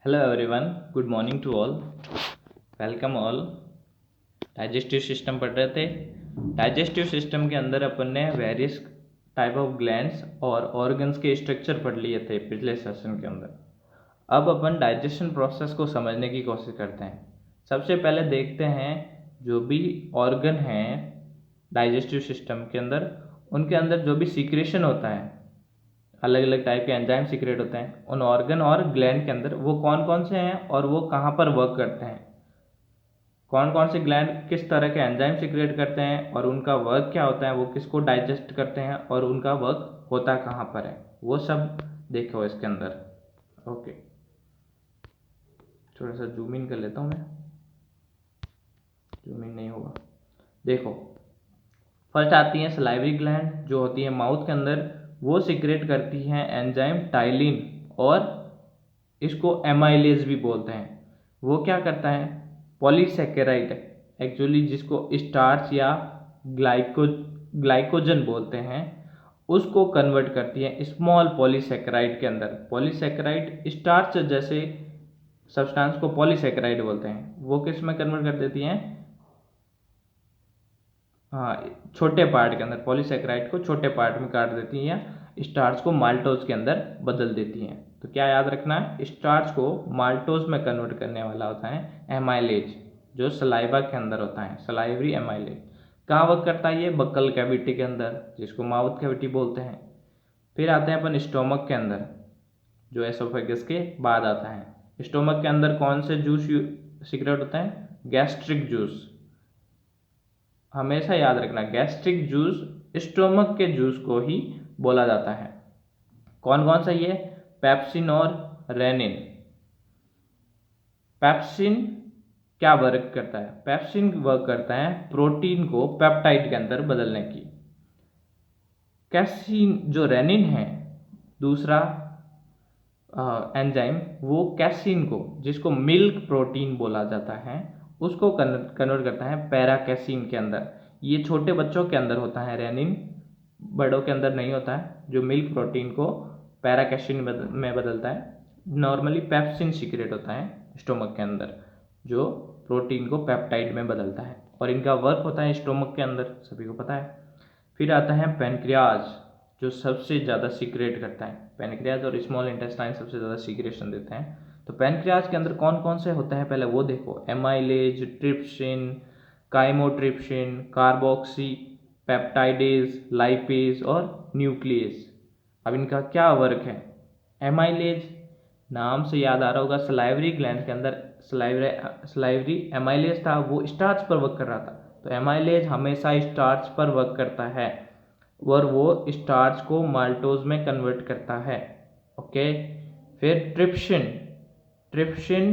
Hello everyone, good morning to all. Welcome all. Digestive system पढ़ रहे थे। Digestive system के अंदर अपन ने वेरियस टाइप ऑफ ग्लैंड्स और ऑर्गन्स के स्ट्रक्चर पढ़ लिए थे पिछले सेशन के अंदर। अब अपन डाइजेशन प्रोसेस को समझने की कोशिश करते हैं। सबसे पहले देखते हैं जो भी ऑर्गन हैं डाइजेस्टिव सिस्टम के अंदर, उनके अंदर जो भी सीक्रेशन होता है, अलग अलग टाइप के एंजाइम सीक्रेट होते हैं उन ऑर्गन और ग्लैंड के अंदर, वो कौन कौन से हैं और वो कहाँ पर वर्क करते हैं, कौन कौन से ग्लैंड किस तरह के एंजाइम सीक्रेट करते हैं और उनका वर्क क्या होता है, वो किसको डाइजेस्ट करते हैं और उनका वर्क होता कहाँ पर है, वो सब देखो इसके अंदर। ओके, थोड़ा सा जूम इन कर लेता हूँ मैं। जूम इन नहीं होगा। देखो, फर्स्ट आती है सलाइवरी ग्लैंड जो होती है माउथ के अंदर। वो सीक्रेट करती है एंजाइम टाइलिन और इसको एमाइलेज भी बोलते हैं। वो क्या करता है, पॉलीसेकेराइड एक्चुअली जिसको स्टार्च या ग्लाइकोजन बोलते हैं, उसको कन्वर्ट करती है स्मॉल पॉलीसेकेराइड के अंदर। पॉलीसेकेराइड स्टार्च जैसे सब्सटेंस को पॉलीसेकेराइड बोलते हैं। वो किस में कन्वर्ट कर देती हैं, हाँ, छोटे पार्ट के अंदर पॉलीसेकेराइड को छोटे पार्ट में काट देती हैं या स्टार्च को माल्टोज के अंदर बदल देती हैं। तो क्या याद रखना है, स्टार्च को माल्टोज में कन्वर्ट करने वाला होता है एमाइलेज, जो सलाइवा के अंदर होता है, सलाइवरी एमाइलेज। कहाँ वर्क करता है ये, बक्कल कैविटी के अंदर, जिसको माउथ कैविटी बोलते हैं। फिर आते हैं अपन स्टोमक के अंदर, जो एसोफेगस के बाद आता है। स्टोमक के अंदर कौन से जूस सीक्रेट होता है, गैस्ट्रिक जूस। हमेशा याद रखना, गैस्ट्रिक जूस स्टोमक के जूस को ही बोला जाता है। कौन कौन सा ये, पेप्सिन और रेनिन। पेप्सिन क्या वर्क करता है, पेप्सिन वर्क करता है प्रोटीन को पेप्टाइड के अंदर बदलने की। कैसीन जो रेनिन है दूसरा एंजाइम, वो कैसीन को, जिसको मिल्क प्रोटीन बोला जाता है, उसको कन्वर्ट करता है पैरा कैसीन के अंदर। ये छोटे बच्चों के अंदर होता है रेनिन, बड़ों के अंदर नहीं होता है, जो मिल्क प्रोटीन को पैरा कैसीन में बदलता है। नॉर्मली पेप्सिन सीक्रेट होता है स्टोमक के अंदर, जो प्रोटीन को पेप्टाइड में बदलता है, और इनका वर्क होता है स्टोमक के अंदर, सभी को पता है। फिर आता है पेनक्रियाज, जो सबसे ज़्यादा सीक्रेट करता है। पेनक्रियाज और स्मॉल इंटेस्टाइन सबसे ज़्यादा सीक्रेशन देते हैं। तो पेनक्रियाज के अंदर कौन कौन से होते हैं, पहले वो देखो, amylase, trypsin, chymotrypsin, carboxy peptidase, lipase और न्यूक्लियस। अब इनका क्या वर्क है, एमाइलेज नाम से याद आ रहा होगा, सलाइवरी ग्लैंड के अंदर सलाइवरी एमाइलेज था, वो स्टार्च पर वर्क कर रहा था। तो एमाइलेज हमेशा स्टार्च पर वर्क करता है और वो स्टार्च को माल्टोज में कन्वर्ट करता है। ओके, फिर ट्रिप्सिन। ट्रिप्सिन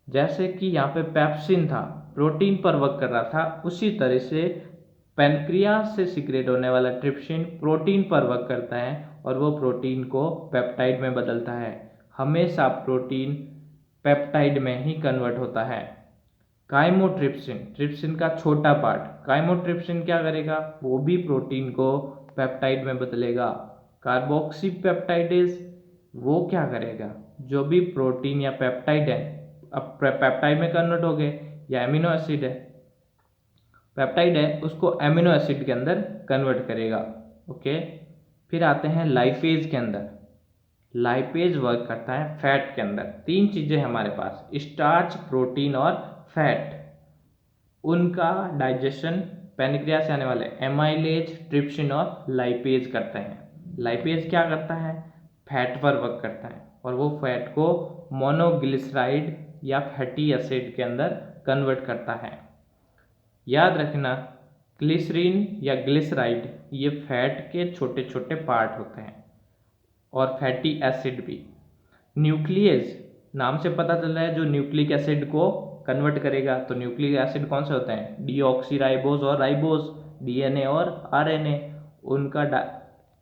जैसे कि यहाँ पे पेप्सिन था, प्रोटीन पर वर्क कर रहा था, उसी तरह से पेनक्रियाज से सीक्रेट होने वाला ट्रिप्सिन प्रोटीन पर वर्क करता है और वो प्रोटीन को पेप्टाइड में बदलता है। हमेशा प्रोटीन पेप्टाइड में ही कन्वर्ट होता है। काइमोट्रिप्सिन, ट्रिप्सिन का छोटा पार्ट, काइमोट्रिप्सिन क्या करेगा, वो भी प्रोटीन को पेप्टाइड में बदलेगा। कार्बोक्सी पेप्टाइडेज, वो क्या करेगा, जो भी प्रोटीन या पेप्टाइड है, अब पेप्टाइड में कन्वर्ट हो गए, या एमिनो एसिड है, पेप्टाइड है, उसको एमिनो एसिड के अंदर कन्वर्ट करेगा। ओके, फिर आते हैं लाइपेज के अंदर। लाइपेज वर्क करता है फैट के अंदर। तीन चीजें हमारे पास, स्टार्च, प्रोटीन और फैट। उनका डाइजेशन पेनक्रिया से आने वाले एमाइलेज, ट्रिप्सिन और लाइपेज करते हैं। लाइपेज क्या करता है, फैट पर वर्क करता है और वो फैट को मोनोग्लिसराइड या फैटी एसिड के अंदर कन्वर्ट करता है। याद रखना, ग्लिसरीन या ग्लिसराइड ये फैट के छोटे छोटे पार्ट होते हैं, और फैटी एसिड भी। न्यूक्लियस नाम से पता चल रहा है, जो न्यूक्लिक एसिड को कन्वर्ट करेगा। तो न्यूक्लिक एसिड कौन से होते हैं, डीऑक्सीराइबोज और राइबोज, डीएनए और आरएनए। उनका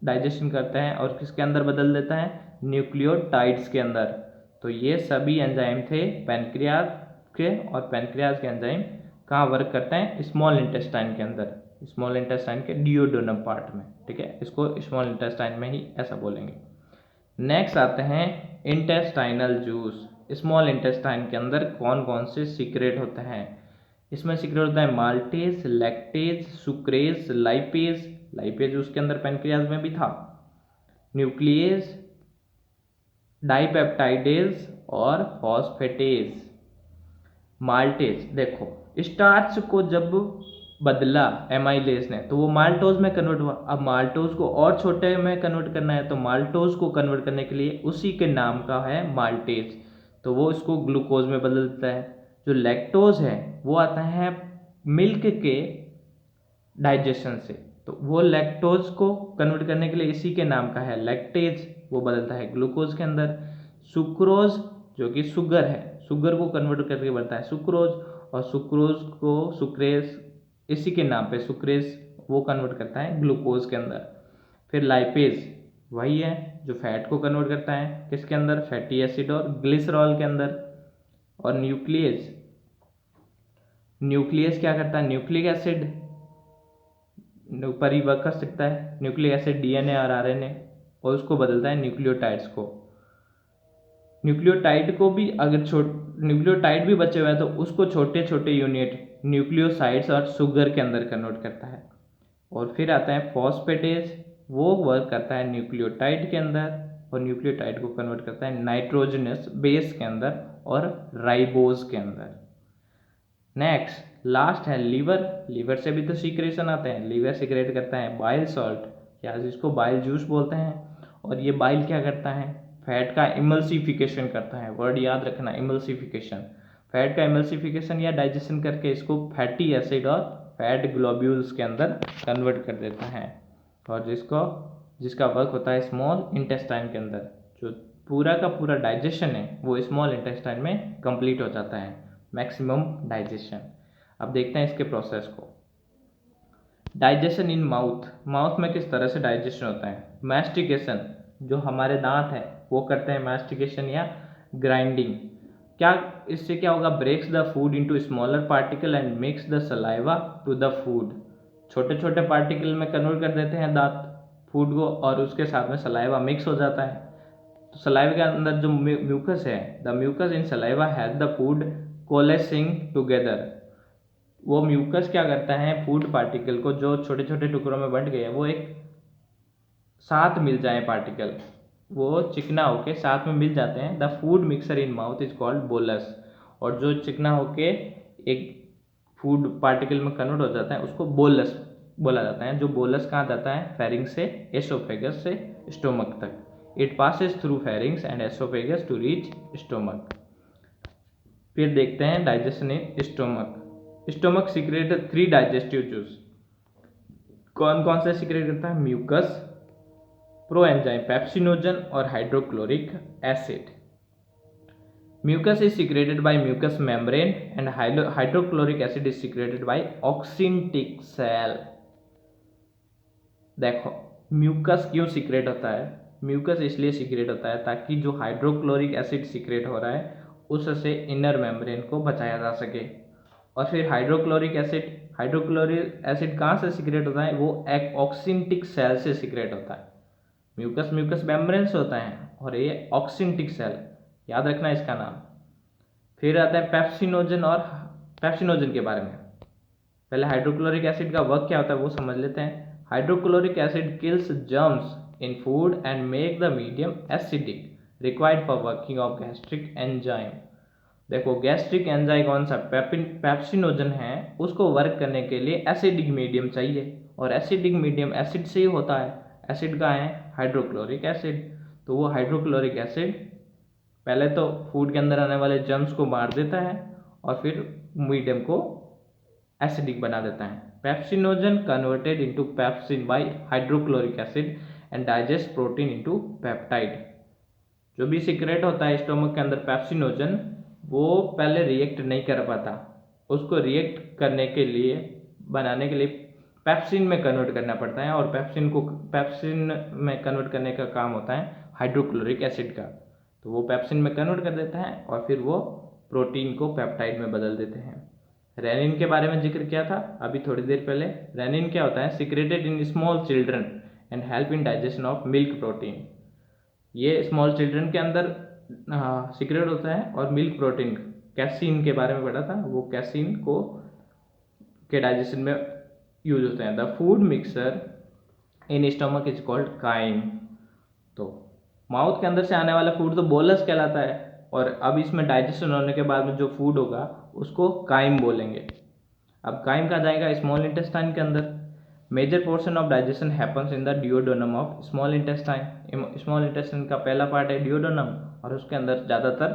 डाइजेशन करते हैं और किसके अंदर बदल देता है, न्यूक्लियोटाइड्स के अंदर। तो ये सभी एंजाइम थे पेनक्रियाज के, और पेनक्रियाज के एंजाइम कहाँ वर्क करते हैं, स्मॉल इंटेस्टाइन के अंदर, स्मॉल इंटेस्टाइन के डिओडोनम पार्ट में। ठीक है, इसको स्मॉल इंटेस्टाइन में ही ऐसा बोलेंगे। नेक्स्ट आते हैं इंटेस्टाइनल जूस। स्मॉल इंटेस्टाइन के अंदर कौन कौन से सीक्रेट होते हैं। इसमें सीक्रेट होता है maltase, lactase, sucrase, lipase, lipase उसके अंदर पेनक्रियाज में भी था, न्यूक्लियस, डाइपेप्टाइडेज और फॉस्फेटेज। माल्टेज देखो, स्टार्च को जब बदला एमाइलेज ने तो वो माल्टोज में कन्वर्ट हुआ। अब माल्टोज को और छोटे में कन्वर्ट करना है तो माल्टोज को कन्वर्ट करने के लिए उसी के नाम का है माल्टेज, तो वो इसको ग्लूकोज में बदल देता है। जो लैक्टोज है वो आता है मिल्क के डाइजेशन से, तो वो लैक्टोज को कन्वर्ट करने के लिए इसी के नाम का है लैक्टेज, वो बदलता है ग्लूकोज के अंदर। सुक्रोज जो कि शुगर है, शुगर को कन्वर्ट करके बनता है सुक्रोज, और सुक्रोज को सुक्रेज इसी के नाम पे सुक्रेज वो कन्वर्ट करता है ग्लूकोज के अंदर। फिर लाइपेज वही है जो फैट को कन्वर्ट करता है किसके अंदर, फैटी एसिड और ग्लिसरॉल के अंदर। और न्यूक्लियस, न्यूक्लियस क्या करता है, न्यूक्लिक एसिड परिवर्त कर सकता है, न्यूक्लिक एसिड डीएनए और आरएनए, और उसको बदलता है न्यूक्लियोटाइड्स को। न्यूक्लियोटाइड को भी अगर न्यूक्लियोटाइड भी बचे हुए हैं तो उसको छोटे छोटे यूनिट न्यूक्लियोसाइड्स और शुगर के अंदर कन्वर्ट करता है। और फिर आता है फॉस्फेटेज, वो वर्क करता है न्यूक्लियोटाइड के अंदर और न्यूक्लियोटाइड को कन्वर्ट करता है नाइट्रोजनस बेस के अंदर और राइबोज के अंदर। नेक्स्ट लास्ट है लीवर, लीवर से भी तो सीक्रेशन आते हैं, लीवर सीक्रेट करता है बाइल सॉल्ट या जिसको बाइल जूस बोलते हैं। और ये बाइल क्या करता है, फैट का इमल्सिफिकेशन करता है, वर्ड याद रखना इमल्सिफिकेशन, फैट का इमल्सिफिकेशन या डाइजेशन करके इसको फैटी एसिड और फैट ग्लोब्यूल्स के अंदर कन्वर्ट कर देता है। और जिसका वर्क होता है स्मॉल इंटेस्टाइन के अंदर, जो पूरा का पूरा डाइजेशन है वो स्मॉल इंटेस्टाइन में कंप्लीट हो जाता है, मैक्सिमम डाइजेशन। अब देखते हैं इसके प्रोसेस को। डाइजेशन इन माउथ, माउथ में किस तरह से डाइजेशन होता है। मैस्टिकेशन, जो हमारे दांत है वो करते हैं मैस्टिकेशन या ग्राइंडिंग। क्या इससे क्या होगा, breaks the food into smaller particle and mix the saliva to the food, छोटे छोटे पार्टिकल में कन्वर्ट कर देते हैं दांत फूड को और उसके साथ में सलाइवा मिक्स हो जाता है। तो सलाइवा के अंदर जो म्यूकस है, the mucus in saliva has the food coalescing together, वो म्यूकस क्या करता है फूड पार्टिकल को जो छोटे छोटे टुकड़ों में बंट गए वो एक साथ मिल जाए पार्टिकल, वो चिकना होके साथ में मिल जाते हैं। The food mixer in mouth is called bolus, और जो चिकना होके एक फूड पार्टिकल में कन्वर्ट हो जाता है उसको बोलस बोला जाता है। जो बोलस कहाँ जाता है, फेरिंग्स से एसोफेगस से स्टोमक तक, it passes through pharynx and oesophagus to reach stomach. फिर देखते हैं digestion in stomach. Stomach secrete 3 digestive juice, कौन कौन से सीक्रेट करता है, म्यूकस, प्रोएंजाइम पेप्सिनोजन और hydrochloric acid. Mucus is secreted by mucus membrane and hydrochloric acid is secreted by oxyntic cell. देखो म्यूकस क्यों सीक्रेट होता है, म्यूकस इसलिए सीक्रेट होता है ताकि जो हाइड्रोक्लोरिक एसिड सीक्रेट हो रहा है उससे इनर मेम्ब्रेन को बचाया जा सके। और फिर हाइड्रोक्लोरिक एसिड कहाँ से सीक्रेट होता है, वो एक ऑक्सिनटिक सेल से सीक्रेट होता है। म्यूकस मेम्ब्रेन से होता है और ये ऑक्सिनटिक सेल, याद रखना इसका नाम। फिर आता है पेप्सिनोजन, और पेप्सिनोजन के बारे में पहले हाइड्रोक्लोरिक एसिड का वर्क क्या होता है वो समझ लेते हैं। Hydrochloric acid kills germs in food and make the medium acidic required for working of gastric enzyme. देखो गैस्ट्रिक एंजाइम कौन सा पेप्सिनोजन है, उसको वर्क करने के लिए एसिडिक मीडियम चाहिए, और एसिडिक मीडियम एसिड से ही होता है। एसिड का है हाइड्रोक्लोरिक एसिड, तो वो हाइड्रोक्लोरिक एसिड पहले तो फूड के अंदर आने वाले जर्म्स को मार देता है और फिर मीडियम को एसिडिक बना देता है। Pepsinogen converted into pepsin by hydrochloric acid and digest protein into peptide. जो भी सीक्रेट होता है स्टोमक के अंदर पेप्सिनोजन, वो पहले रिएक्ट नहीं कर पाता, उसको रिएक्ट करने के लिए बनाने के लिए पेप्सिन में कन्वर्ट करना पड़ता है, और पेप्सिन में कन्वर्ट करने का काम होता है हाइड्रोक्लोरिक एसिड का। तो वो पेप्सिन में कन्वर्ट कर देता है और फिर वो प्रोटीन को पेप्टाइड में बदल देते हैं। रेनिन के बारे में जिक्र किया था अभी थोड़ी देर पहले। रेनिन क्या होता है, secreted in small children and help in digestion of milk protein. ये स्मॉल चिल्ड्रन के अंदर सीक्रेट होता है, और मिल्क प्रोटीन कैसीन के बारे में पढ़ा था, वो कैसीन को के डाइजेशन में यूज होते हैं। The food mixer in stomach is called crime. तो माउथ के अंदर से आने वाला फूड तो बोलस कहलाता है, और अब इसमें डाइजेशन होने के बाद में जो फूड होगा उसको काइम बोलेंगे। अब काइम कहाँ जाएगा? स्मॉल इंटेस्टाइन के अंदर। Major portion of digestion happens in the duodenum of small intestine. Small intestine का पहला पार्ट है डिओडोनम, और उसके अंदर ज़्यादातर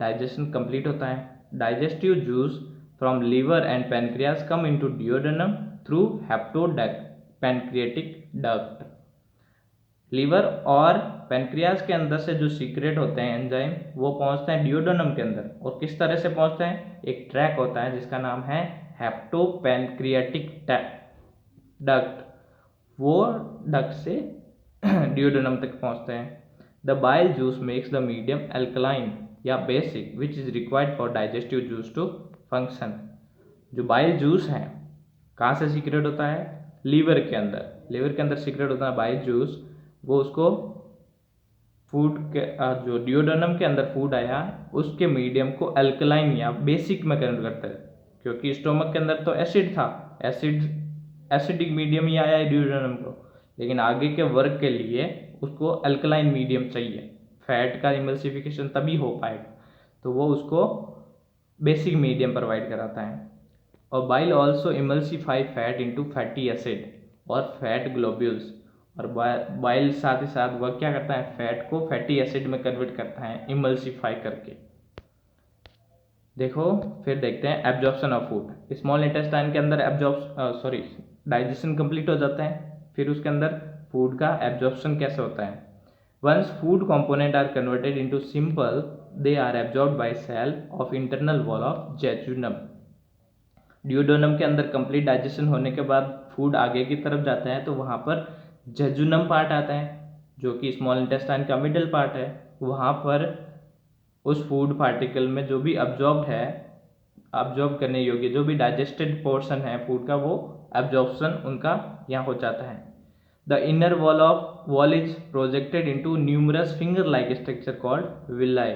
डाइजेशन कंप्लीट होता है। Digestive juice from liver and pancreas come into duodenum through hepatoduct pancreatic duct. Liver और पैनक्रियाज के अंदर से जो सीक्रेट होते हैं एंजाइम, वो पहुंचते हैं डिओडोनम के अंदर। और किस तरह से पहुंचते हैं? एक ट्रैक होता है जिसका नाम है हेप्टोपैनक्रियाटिक डक्ट, वो डक्ट से डिओडोनम तक पहुंचते हैं। The bile juice makes the medium alkaline या basic which is required for digestive juice to function. जो बाइल जूस है कहाँ से सीक्रेट होता है? लीवर के अंदर। लीवर के अंदर सीक्रेट होता है बाइल जूस, वो उसको फूड के जो डिओडोनम के अंदर फूड आया उसके मीडियम को अल्कलाइन या बेसिक में कन्वर्ट करता है, क्योंकि स्टोमक के अंदर तो एसिड था, एसिडिक मीडियम ही आया है डिओडोनम को, लेकिन आगे के वर्क के लिए उसको अल्कलाइन मीडियम चाहिए। फैट का इमल्सिफिकेशन तभी हो पाएगा, तो वो उसको बेसिक मीडियम प्रोवाइड कराता है। और bile also emulsify fat into fatty acid और फैट ग्लोब्यूल्स। और बाइल साथ ही साथ वह क्या करता है? फैट को फैटी एसिड में कन्वर्ट करता है इमल्सिफाई करके। देखो फिर देखते हैं absorption of food. Small intestine के अंदर डाइजेशन कंप्लीट हो जाता है, फिर उसके अंदर फूड का एब्जॉर्प्शन कैसे होता है? Once food component are converted into simple, they are absorbed by cell of internal wall of jejunum. Duodenum के अंदर कंप्लीट डाइजेशन होने के बाद फूड आगे की तरफ जाता है, तो वहाँ पर जेजुनम पार्ट आता है जो कि स्मॉल इंटेस्टाइन का मिडिल पार्ट है। वहाँ पर उस फूड पार्टिकल में जो भी अब्जॉर्ब करने योग्य जो भी डाइजेस्टेड पोर्शन है फूड का, वो एब्जॉर्प्शन उनका यहाँ हो जाता है। The inner wall is projected into numerous finger like structure called villi.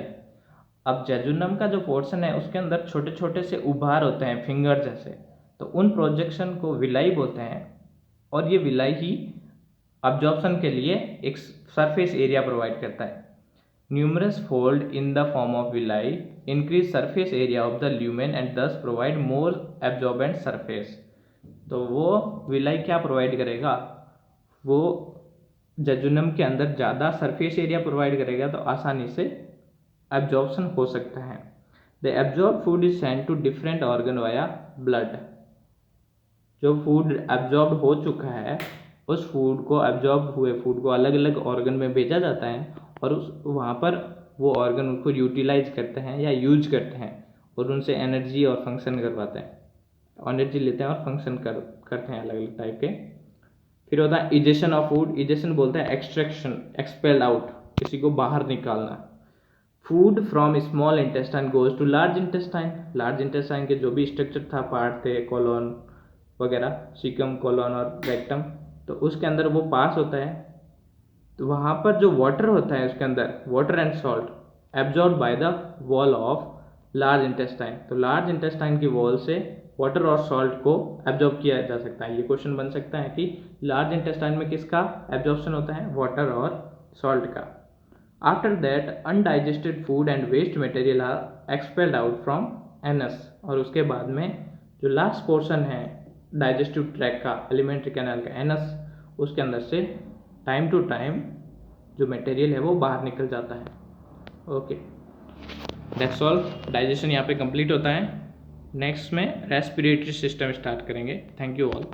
अब जेजुनम का जो पोर्शन है उसके अंदर छोटे छोटे से उभार होते हैं फिंगर जैसे, तो उन प्रोजेक्शन को विलाई बोलते हैं। और ये विलाई ही अब्जॉर्प्शन के लिए एक सरफेस एरिया प्रोवाइड करता है। Numerous fold in the form of villi increase surface area of the lumen and दस प्रोवाइड मोर एब्जॉर्बेंट सरफेस। तो वो विलाई क्या प्रोवाइड करेगा? वो जेजुनम के अंदर ज़्यादा सरफेस एरिया प्रोवाइड करेगा, तो आसानी से एब्जॉर्प्शन हो सकता है। The absorb food is send to different organ via blood. जो फूड एब्जॉर्ब हो चुका है उस फूड को एब्जॉर्ब हुए फूड को अलग अलग ऑर्गन में भेजा जाता है, और वहाँ पर वो ऑर्गन उनको यूटिलाइज करते हैं या यूज करते हैं, और उनसे एनर्जी और फंक्शन करवाते हैं। एनर्जी लेते हैं और फंक्शन करते हैं अलग अलग टाइप के। फिर होता है इजेशन ऑफ फूड। इजेशन बोलते हैं एक्सट्रैक्शन, एक्सपेल आउट, किसी को बाहर निकालना। Food from small intestine goes to large intestine. Large intestine के जो भी स्ट्रक्चर था, पार्ट थे, कोलोन वगैरह, सीकम, कोलोन और रेक्टम, तो उसके अंदर वो पास होता है। तो वहाँ पर जो वाटर होता है उसके अंदर, water and salt absorb by the wall of large intestine. तो लार्ज इंटेस्टाइन की वॉल से वाटर और सॉल्ट को एब्जॉर्ब किया जा सकता है। ये क्वेश्चन बन सकता है कि लार्ज इंटेस्टाइन में किसका एब्जॉर्प्शन होता है? वाटर और सॉल्ट का। After that undigested food and waste material are expelled out from anus. और उसके बाद में जो लास्ट पोर्शन है डाइजेस्टिव ट्रैक का, एलिमेंट्री कैनाल का, एनस, उसके अंदर से टाइम टू टाइम जो मटेरियल है वो बाहर निकल जाता है। Okay, that's all. डाइजेशन यहाँ पे कंप्लीट होता है। नेक्स्ट में रेस्पिरेटरी सिस्टम स्टार्ट करेंगे। Thank you all.